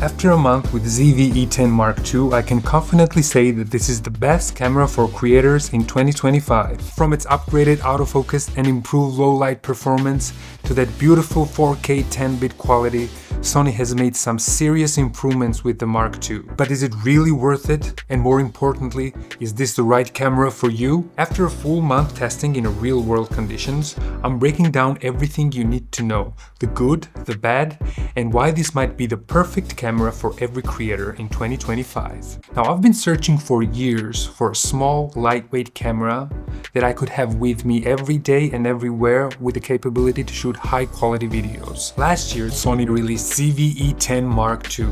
After a month with ZV-E10 Mark II, I can confidently say that this is the best camera for creators in 2025. From its upgraded autofocus and improved low light performance to that beautiful 4K 10-bit quality, Sony has made some serious improvements with the Mark II. But is it really worth it? And more importantly, is this the right camera for you? After a full month testing in real-world conditions, I'm breaking down everything you need to know, the good, the bad, and why this might be the perfect camera for every creator in 2025. Now, I've been searching for years for a small, lightweight camera that I could have with me every day and everywhere with the capability to shoot high-quality videos. Last year, Sony released ZV-E10 Mark II.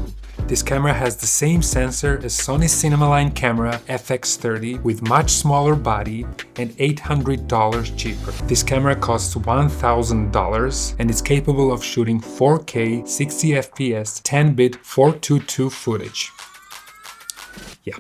This camera has the same sensor as Sony's Cinemaline camera FX30 with much smaller body and $800 cheaper. This camera costs $1,000 and is capable of shooting 4K 60 FPS 10-bit 422 footage. Yeah.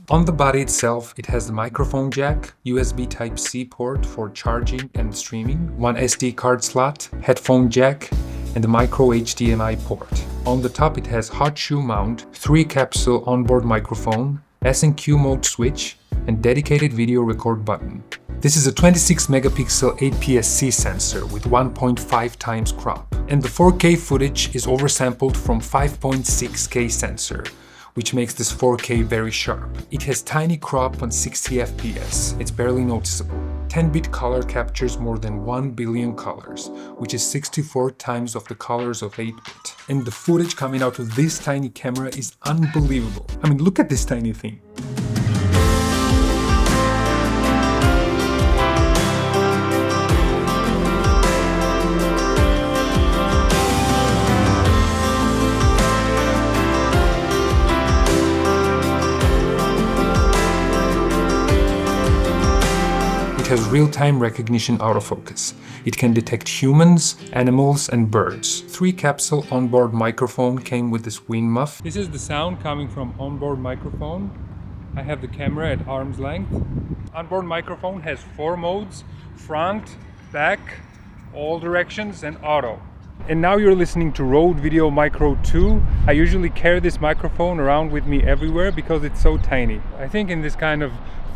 On the body itself, it has the microphone jack, USB Type-C port for charging and streaming, one SD card slot, headphone jack, and the micro HDMI port. On the top it has hot shoe mount, 3-capsule onboard microphone, S&Q mode switch, and dedicated video record button. This is a 26 megapixel APS-C sensor with 1.5 times crop. And the 4K footage is oversampled from 5.6K sensor, which makes this 4K very sharp. It has tiny crop on 60 FPS, it's barely noticeable. 10-bit color captures more than 1 billion colors, which is 64 times of the colors of 8-bit. And the footage coming out of this tiny camera is unbelievable. I mean, look at this tiny thing. It has real-time recognition autofocus. It can detect humans, animals, and birds. 3-capsule onboard microphone came with this wind muff. This is the sound coming from onboard microphone. I have the camera at arm's length. Onboard microphone has 4 modes: front, back, all directions, and auto. And now you're listening to Rode Video Micro 2. I usually carry this microphone around with me everywhere because it's so tiny. I think in this kind of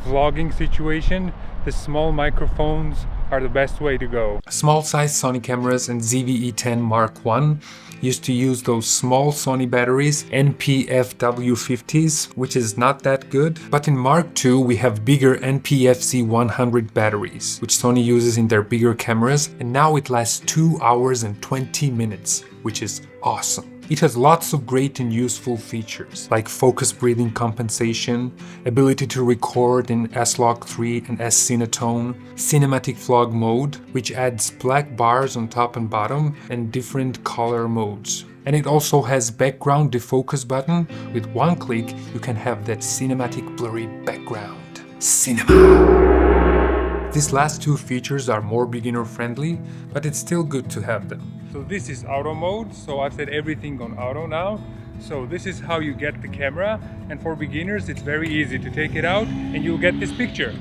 vlogging situation, the small microphones are the best way to go. Small-sized Sony cameras and ZV-E10 Mark I used to use those small Sony batteries, NP-FW50s, which is not that good. But in Mark II, we have bigger NP-FC100 batteries, which Sony uses in their bigger cameras, and now it lasts 2 hours and 20 minutes, which is awesome. It has lots of great and useful features, like focus breathing compensation, ability to record in S-Log 3 and S-Cinetone, cinematic vlog mode, which adds black bars on top and bottom, and different color modes. And it also has background defocus button. With one click, you can have that cinematic blurry background. Cinema! These last 2 features are more beginner friendly, but it's still good to have them. So this is auto mode, so I've set everything on auto now. So this is how you get the camera, and for beginners it's very easy to take it out and you'll get this picture.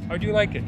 How do you like it?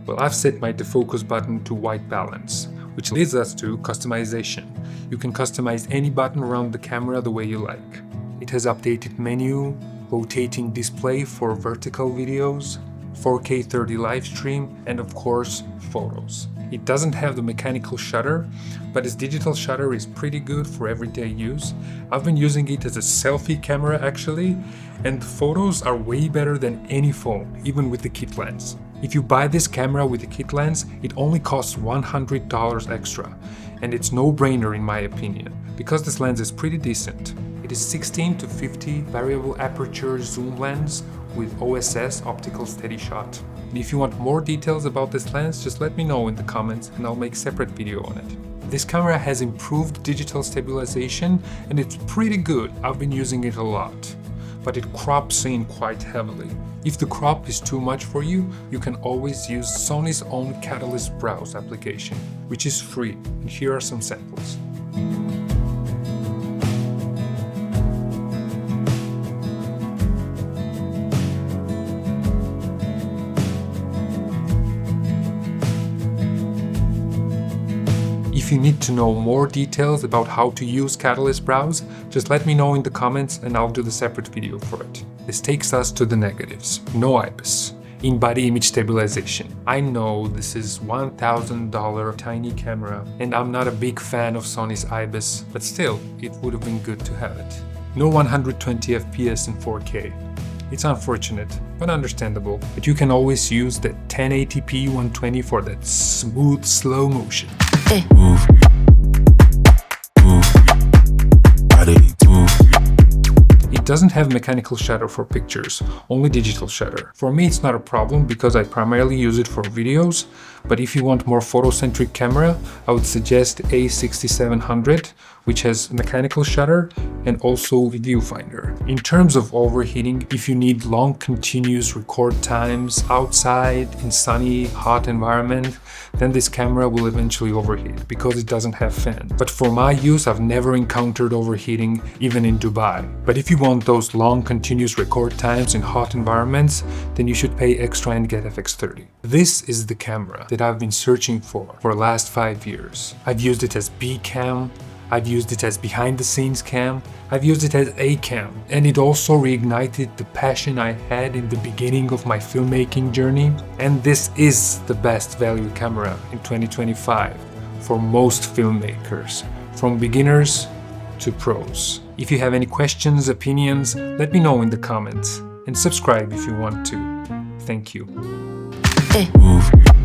Well, I've set my defocus button to white balance, which leads us to customization. You can customize any button around the camera the way you like. It has updated menu, rotating display for vertical videos, 4K 30 live stream, and of course, photos. It doesn't have the mechanical shutter, but its digital shutter is pretty good for everyday use. I've been using it as a selfie camera actually, and the photos are way better than any phone, even with the kit lens. If you buy this camera with the kit lens, it only costs $100 extra, and it's no-brainer in my opinion, because this lens is pretty decent. It is 16 to 50 variable aperture zoom lens with OSS optical steady shot. And if you want more details about this lens, just let me know in the comments and I'll make a separate video on it. This camera has improved digital stabilization and it's pretty good. I've been using it a lot, but it crops in quite heavily. If the crop is too much for you, you can always use Sony's own Catalyst Browse application, which is free, and here are some samples. If you need to know more details about how to use Catalyst Browse, Just let me know in the comments and I'll do the separate video for it. This takes us to the negatives. No IBIS. In-body image stabilization. I know this is $1,000 tiny camera and I'm not a big fan of Sony's IBIS, but still, it would have been good to have it. No 120 FPS in 4K. It's unfortunate, but understandable. But you can always use the 1080p 120 for that smooth slow motion. Move. It doesn't have mechanical shutter for pictures, only digital shutter. For me it's not a problem because I primarily use it for videos, but if you want more photocentric camera, I would suggest A6700, which has mechanical shutter and also a viewfinder. In terms of overheating, if you need long continuous record times outside in sunny, hot environment, then this camera will eventually overheat because it doesn't have fan. But for my use, I've never encountered overheating even in Dubai. But if you want those long continuous record times in hot environments, then you should pay extra and get FX30. This is the camera that I've been searching for the last 5 years. I've used it as B cam, I've used it as behind the scenes cam, I've used it as A cam, and it also reignited the passion I had in the beginning of my filmmaking journey. And this is the best value camera in 2025 for most filmmakers, from beginners to pros. If you have any questions, opinions, let me know in the comments and subscribe if you want to. Thank you. Move.